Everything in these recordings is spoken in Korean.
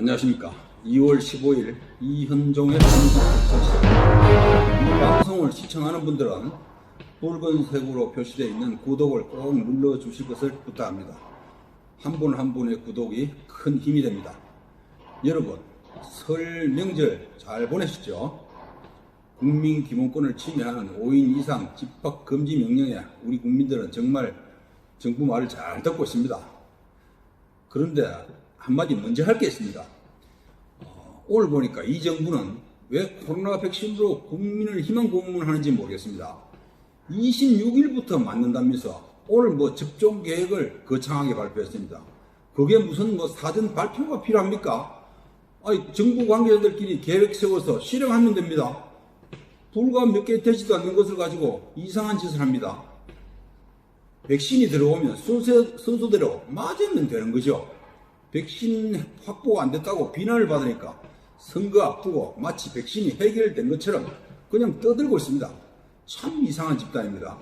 안녕하십니까. 2월 15일 이현종의 편집소식. 이 방송을 시청하는 분들은 붉은색으로 표시되어 있는 구독을 꼭 눌러주실 것을 부탁합니다. 한 분 한 분의 구독이 큰 힘이 됩니다. 여러분, 설 명절 잘 보내셨죠? 국민기본권을 침해하는 5인 이상 집합금지 명령에 우리 국민들은 정말 정부 말을 잘 듣고 있습니다. 그런데 한마디 먼저 할 게 있습니다. 오늘 보니까 이 정부는 왜 코로나 백신으로 국민을 희망 고문하는지 모르겠습니다. 26일부터 맞는다면서 오늘 접종 계획을 거창하게 발표했습니다. 그게 무슨 사전 발표가 필요합니까? 아니, 정부 관계자들끼리 계획 세워서 실행하면 됩니다. 불과 몇 개 되지도 않는 것을 가지고 이상한 짓을 합니다. 백신이 들어오면 순서대로 맞으면 되는 거죠. 백신 확보가 안 됐다고 비난을 받으니까 선거 앞두고 마치 백신이 해결된 것처럼 그냥 떠들고 있습니다. 참 이상한 집단입니다.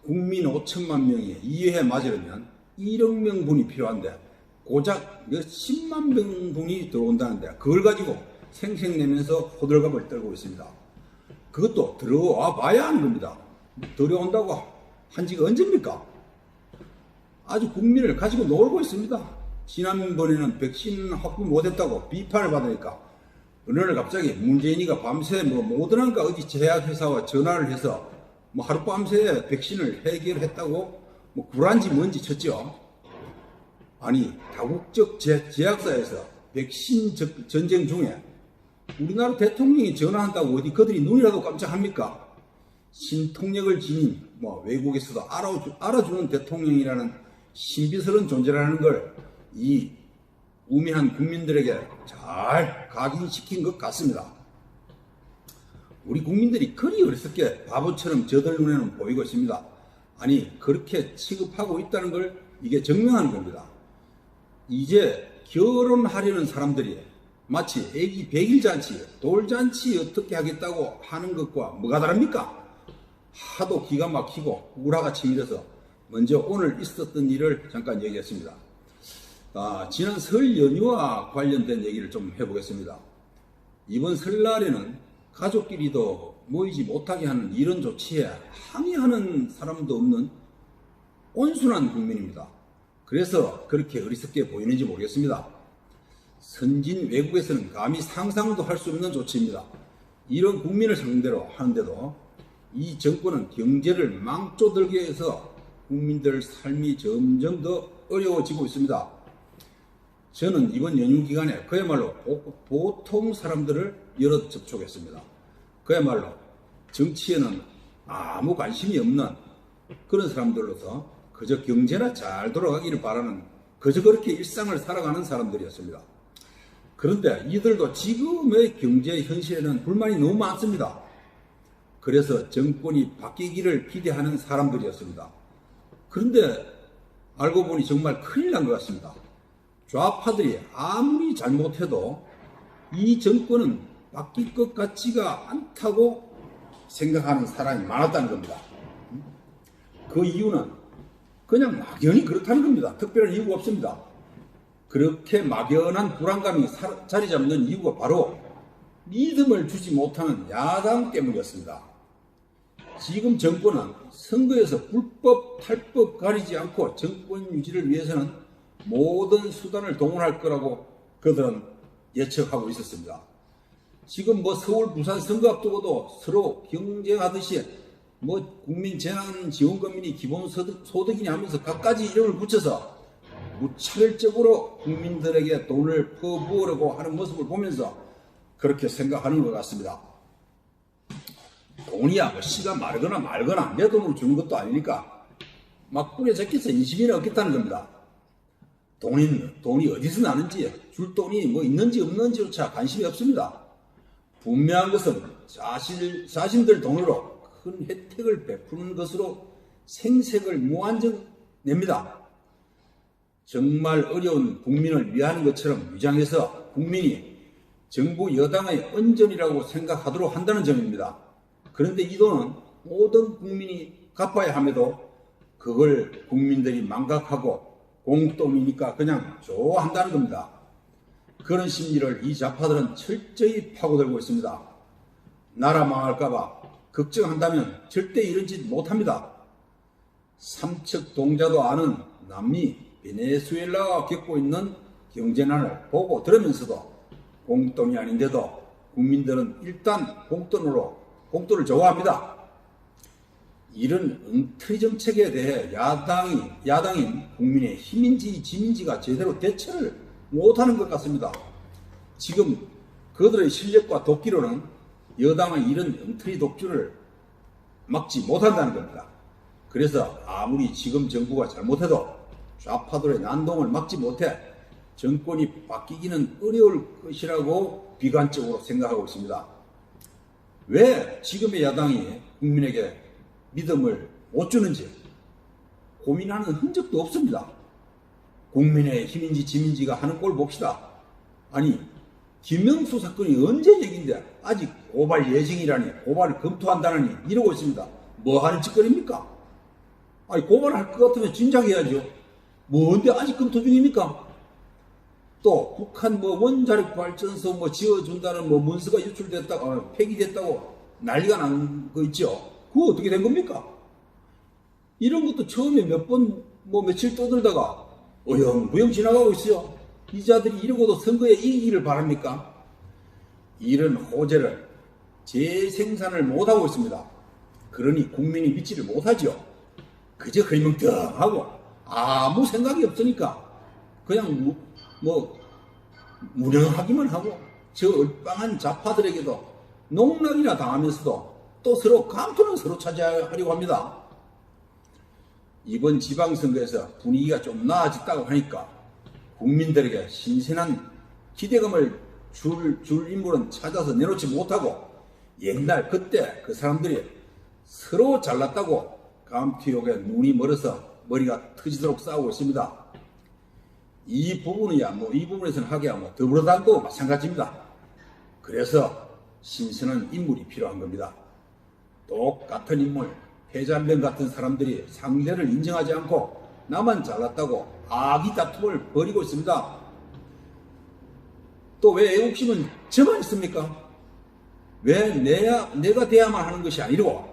국민 5천만 명이 2회 맞으려면 1억 명분이 필요한데 고작 몇십만 명분이 들어온다는데 그걸 가지고 생색내면서 호들갑을 떨고 있습니다. 그것도 들어와 봐야 하는 겁니다. 들어온다고 한 지가 언제입니까? 아주 국민을 가지고 놀고 있습니다. 지난번에는 백신 확보 못했다고 비판을 받으니까 어느 날 갑자기 문재인이가 밤새 모더나인가 어디 제약회사와 전화를 해서 하룻밤새 백신을 해결했다고 구란지 뭔지 쳤죠. 아니, 다국적 제약사에서 백신 전쟁 중에 우리나라 대통령이 전화한다고 어디 그들이 눈이라도 깜짝합니까? 신통력을 지닌 외국에서도 알아주는 대통령이라는 신비스러운 존재라는 걸 이 우매한 국민들에게 잘 각인시킨 것 같습니다. 우리 국민들이 그리 어리석게 바보처럼 저들 눈에는 보이고 있습니다. 아니, 그렇게 취급하고 있다는 걸 이게 증명하는 겁니다. 이제 결혼하려는 사람들이 마치 애기 백일잔치, 돌잔치 어떻게 하겠다고 하는 것과 뭐가 다릅니까? 하도 기가 막히고 우라가 치밀어서 먼저 오늘 있었던 일을 잠깐 얘기했습니다. 지난 설 연휴와 관련된 얘기를 좀 해보겠습니다. 이번 설날에는 가족끼리도 모이지 못하게 하는 이런 조치에 항의하는 사람도 없는 온순한 국민입니다. 그래서 그렇게 어리석게 보이는지 모르겠습니다. 선진 외국에서는 감히 상상도 할 수 없는 조치입니다. 이런 국민을 상대로 하는데도 이 정권은 경제를 망조들게 해서 국민들 삶이 점점 더 어려워지고 있습니다. 저는 이번 연휴 기간에 그야말로 보통 사람들을 여러 접촉했습니다. 그야말로 정치에는 아무 관심이 없는 그런 사람들로서 그저 경제나 잘 돌아가기를 바라는 그저 그렇게 일상을 살아가는 사람들이었습니다. 그런데 이들도 지금의 경제 현실에는 불만이 너무 많습니다. 그래서 정권이 바뀌기를 기대하는 사람들이었습니다. 그런데 알고 보니 정말 큰일 난 것 같습니다. 좌파들이 아무리 잘못해도 이 정권은 바뀔 것 같지가 않다고 생각하는 사람이 많았다는 겁니다. 그 이유는 그냥 막연히 그렇다는 겁니다. 특별한 이유가 없습니다. 그렇게 막연한 불안감이 자리 잡는 이유가 바로 믿음을 주지 못하는 야당 때문이었습니다. 지금 정권은 선거에서 불법, 탈법 가리지 않고 정권 유지를 위해서는 모든 수단을 동원할 거라고 그들은 예측하고 있었습니다. 지금 서울, 부산 선거 앞두고도 서로 경쟁하듯이 국민재난지원금이니 기본소득이니 하면서 갖가지 이름을 붙여서 무차별적으로 국민들에게 돈을 퍼부으려고 하는 모습을 보면서 그렇게 생각하는 것 같습니다. 돈이야 씨가 마르거나 말거나 내 돈으로 주는 것도 아니니까 막 뿌려 적혀서 인심이 없겠다는 겁니다. 돈이 어디서 나는지 줄 돈이 있는지 없는지조차 관심이 없습니다. 분명한 것은 자신들 돈으로 큰 혜택을 베푸는 것으로 생색을 무한정 냅니다. 정말 어려운 국민을 위하는 것처럼 위장해서 국민이 정부 여당의恩전이라고 생각하도록 한다는 점입니다. 그런데 이 돈은 모든 국민이 갚아야 함에도 그걸 국민들이 망각하고 공돈이니까 그냥 좋아한다는 겁니다. 그런 심리를 이 좌파들은 철저히 파고들고 있습니다. 나라 망할까봐 걱정한다면 절대 이런 짓 못합니다. 삼척 동자도 아는 남미 베네수엘라가 겪고 있는 경제난을 보고 들으면서도 공돈이 아닌데도 국민들은 일단 공돈을 좋아합니다. 이런 엉터리 정책에 대해 야당인 국민의힘인지 지민지가 제대로 대처를 못하는 것 같습니다. 지금 그들의 실력과 도끼로는 여당의 이런 엉터리 독주를 막지 못한다는 겁니다. 그래서 아무리 지금 정부가 잘못해도 좌파들의 난동을 막지 못해 정권이 바뀌기는 어려울 것이라고 비관적으로 생각하고 있습니다. 왜 지금의 야당이 국민에게 믿음을 못 주는지 고민하는 흔적도 없습니다. 국민의 힘인지 지민지가 하는 꼴 봅시다. 아니, 김명수 사건이 언제 얘기인데 아직 고발 예정이라니, 고발을 검토한다느니 이러고 있습니다. 뭐 하는 짓거리입니까? 아니, 고발할 것 같으면 진작 해야죠. 뭔데 아직 검토 중입니까? 또 북한 원자력 발전소 지어준다는 문서가 유출됐다고, 폐기됐다고 난리가 난 거 있죠. 그거 어떻게 된 겁니까? 이런 것도 처음에 몇 번 며칠 떠들다가 어영부영 지나가고 있어요. 이 자들이 이러고도 선거에 이기기를 바랍니까? 이런 호재를 재생산을 못하고 있습니다. 그러니 국민이 믿지를 못하죠. 그저 흐리멍텅하고 아무 생각이 없으니까 그냥 무능하기만 하고 저 얼빵한 좌파들에게도 농락이나 당하면서도 또 서로 감투는 서로 차지하려고 합니다. 이번 지방선거에서 분위기가 좀 나아졌다고 하니까 국민들에게 신선한 기대감을 줄 인물은 찾아서 내놓지 못하고 옛날 그때 그 사람들이 서로 잘났다고 감투욕에 눈이 멀어서 머리가 터지도록 싸우고 있습니다. 이 부분에서는 하기야 더불어당도 마찬가지입니다. 그래서 신선한 인물이 필요한 겁니다. 똑같은 인물, 해잔병 같은 사람들이 상대를 인정하지 않고 나만 잘났다고 악의 다툼을 벌이고 있습니다. 또 왜 애국심은 저만 있습니까? 왜 내가 돼야만 하는 것이 아니고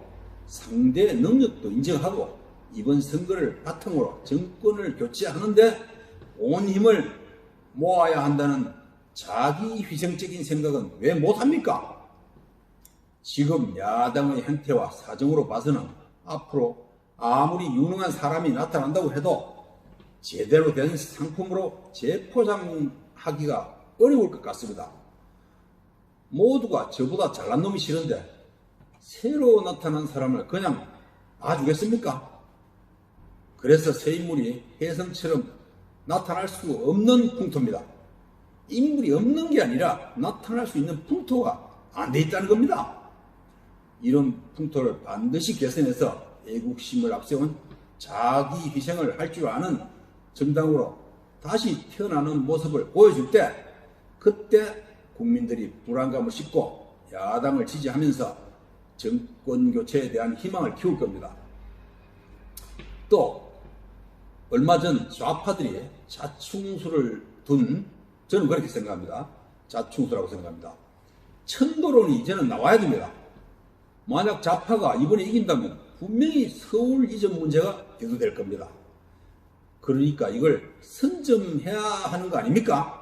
상대의 능력도 인정하고 이번 선거를 바탕으로 정권을 교체하는데 온 힘을 모아야 한다는 자기 희생적인 생각은 왜 못합니까? 지금 야당의 형태와 사정으로 봐서는 앞으로 아무리 유능한 사람이 나타난다고 해도 제대로 된 상품으로 재포장하기가 어려울 것 같습니다. 모두가 저보다 잘난 놈이 싫은데 새로 나타난 사람을 그냥 봐주겠습니까? 그래서 새 인물이 혜성처럼 나타날 수 없는 풍토입니다. 인물이 없는 게 아니라 나타날 수 있는 풍토가 안 돼 있다는 겁니다. 이런 풍토를 반드시 개선해서 애국심을 앞세운 자기 희생을 할 줄 아는 정당으로 다시 태어나는 모습을 보여줄 때 그때 국민들이 불안감을 싣고 야당을 지지하면서 정권 교체에 대한 희망을 키울 겁니다. 또 얼마 전 좌파들이 자충수를 둔, 저는 그렇게 생각합니다. 자충수라고 생각합니다. 천도론이 이제는 나와야 됩니다. 만약 좌파가 이번에 이긴다면 분명히 서울 이전 문제가 대두될 겁니다. 그러니까 이걸 선점해야 하는 거 아닙니까?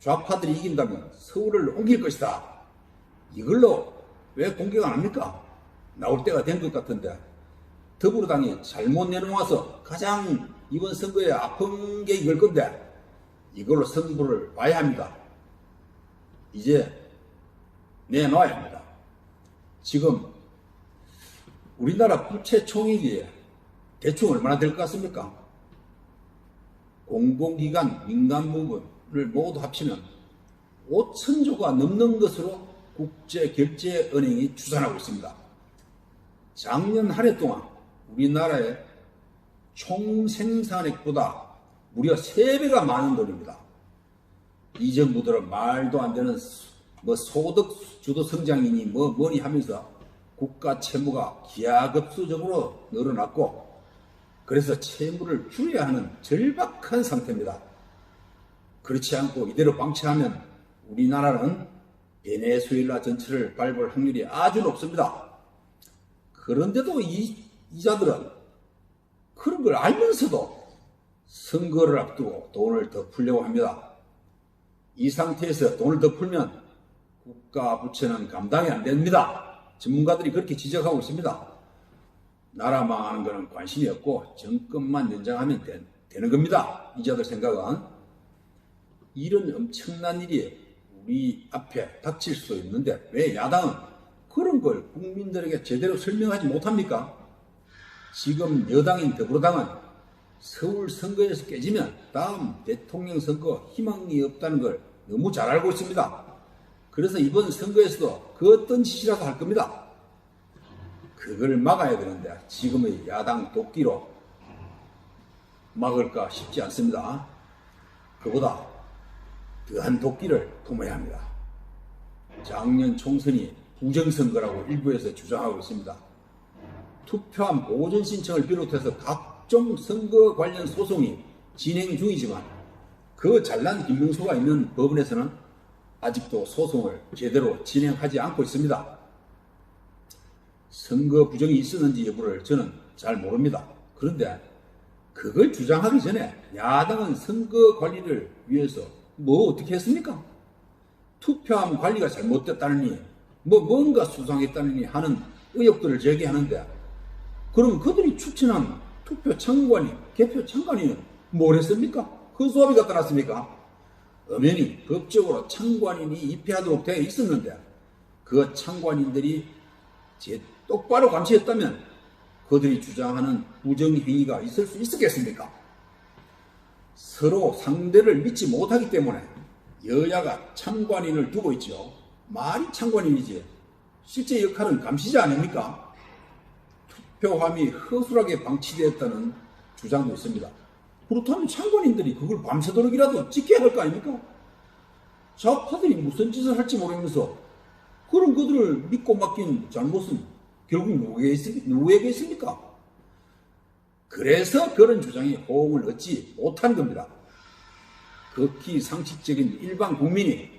좌파들이 이긴다면 서울을 옮길 것이다. 이걸로 왜 공격 안 합니까? 나올 때가 된 것 같은데 더불어당이 잘못 내놓아서 가장 이번 선거에 아픈 게 이걸 건데 이걸로 승부를 봐야 합니다. 이제 내놔야 합니다. 지금 우리나라 부채 총액이 대충 얼마나 될 것 같습니까? 공공기관, 민간 부분을 모두 합치면 5천조가 넘는 것으로 국제결제은행이 추산하고 있습니다. 작년 한 해 동안 우리나라의 총생산액보다 무려 3배가 많은 돈입니다. 이 정부들은 말도 안 되는 소득 주도 성장이니 뭐니 하면서 국가 채무가 기하급수적으로 늘어났고 그래서 채무를 줄여야 하는 절박한 상태입니다. 그렇지 않고 이대로 방치하면 우리나라는 베네수엘라 전체를 밟을 확률이 아주 높습니다. 그런데도 이자들은 그런 걸 알면서도 선거를 앞두고 돈을 더 풀려고 합니다. 이 상태에서 돈을 더 풀면 국가 부채는 감당이 안 됩니다. 전문가들이 그렇게 지적하고 있습니다. 나라 망하는 것은 관심이 없고 정권만 연장하면 되는 겁니다. 이자들 생각은. 이런 엄청난 일이 우리 앞에 닥칠 수 있는데 왜 야당은 그런 걸 국민들에게 제대로 설명하지 못합니까? 지금 여당인 더불어당은 서울 선거에서 깨지면 다음 대통령 선거 희망이 없다는 걸 너무 잘 알고 있습니다. 그래서 이번 선거에서도 그 어떤 짓이라도 할 겁니다. 그걸 막아야 되는데 지금의 야당 도끼로 막을까 싶지 않습니다. 그보다 더한 도끼를 품어야 합니다. 작년 총선이 부정선거라고 일부에서 주장하고 있습니다. 투표함 보존 신청을 비롯해서 각종 선거 관련 소송이 진행 중이지만 그 잘난 김명수가 있는 법원에서는 아직도 소송을 제대로 진행하지 않고 있습니다. 선거 부정이 있었는지 여부를 저는 잘 모릅니다. 그런데 그걸 주장하기 전에 야당은 선거 관리를 위해서 뭐 어떻게 했습니까? 투표함 관리가 잘못됐다느니 뭔가 수상했다느니 하는 의혹들을 제기하는데 그럼 그들이 추천한 투표 참관인, 개표 참관인은 뭘 했습니까? 허수아비 갖다 놨습니까? 엄연히 법적으로 참관인이 입회하도록 되어 있었는데 그 참관인들이 똑바로 감시했다면 그들이 주장하는 부정행위가 있을 수 있었겠습니까? 서로 상대를 믿지 못하기 때문에 여야가 참관인을 두고 있죠. 말이 참관인이지 실제 역할은 감시자 아닙니까? 투표함이 허술하게 방치되었다는 주장도 있습니다. 그렇다면 참관인들이 그걸 밤새도록이라도 지켜야 할 거 아닙니까? 좌파들이 무슨 짓을 할지 모르면서 그런 그들을 믿고 맡긴 잘못은 결국 누구에게 있습니까? 그래서 그런 주장이 호응을 얻지 못한 겁니다. 극히 상식적인 일반 국민이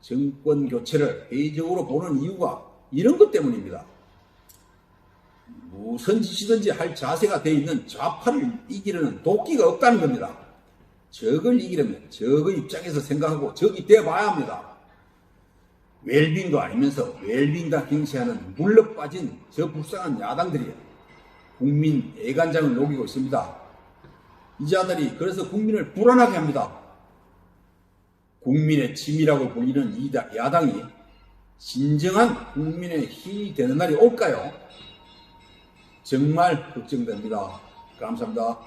정권 교체를 회의적으로 보는 이유가 이런 것 때문입니다. 무슨 짓이든지 할 자세가 되어 있는 좌파를 이기려는 도끼가 없다는 겁니다. 적을 이기려면 적의 입장에서 생각하고 적이 돼봐야 합니다. 웰빙도 아니면서 웰빙다 행세하는 물러 빠진 저 불쌍한 야당들이 국민 애간장을 녹이고 있습니다. 이 자들이 그래서 국민을 불안하게 합니다. 국민의 짐이라고 불리는 이 야당이 진정한 국민의 힘이 되는 날이 올까요? 정말 걱정됩니다. 감사합니다.